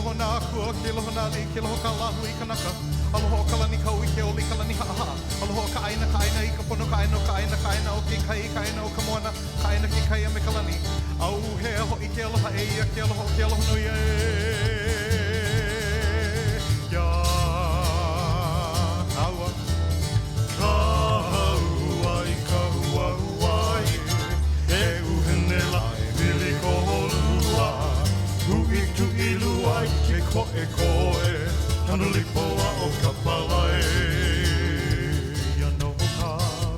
loho nā kua, ke loho nā li, ke loho ka lahu I kanaka. Aloha o kalani kau I ke oli kalani haaha. Aloha o ka aina I ka pono ka aina o ke kai o ka moana, ka aina ke kai a me kalani. Au he aho I ke aloha e ia, ke aloha no ia ia kaua. Kauai, kauai, e uhene lai, mili ko holua. Hui tu ilua I ke koe, tanu lipoa o ka palai. Ia no ka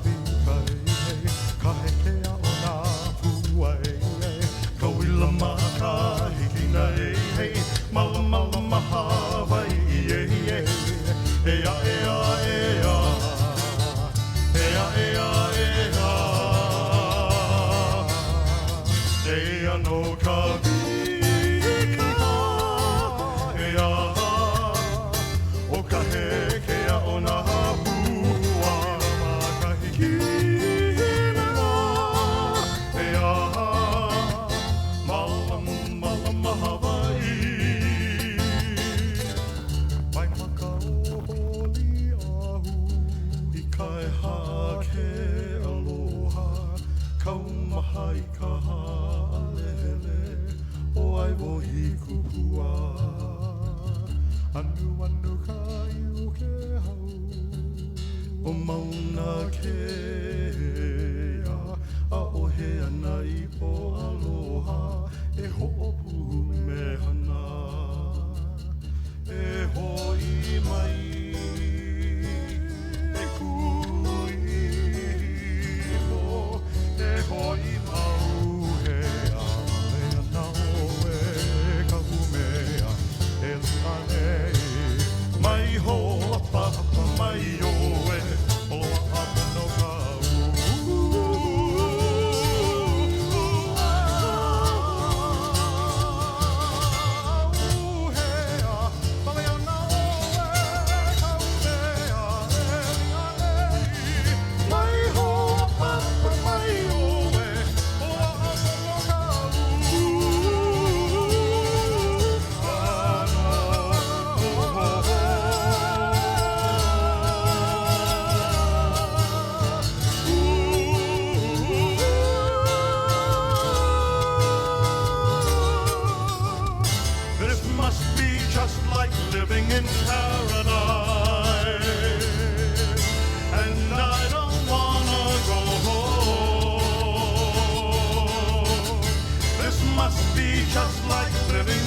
vikai, ka hekea o nā puai. Ka wila ma ka hiki nei, mala mala maha vai Ea, ea, ea. Ea, ea, ea. Ea no ka Anu ka iu ke hau o mauna kea a ohe ana I po aloha e ho'opu me hana e hoi mai e kui ho e hoi mau he a me ana o e ka humea e lane mai ho papa mai o e o apa no ka living in paradise, and I don't wanna go home. This must be just like living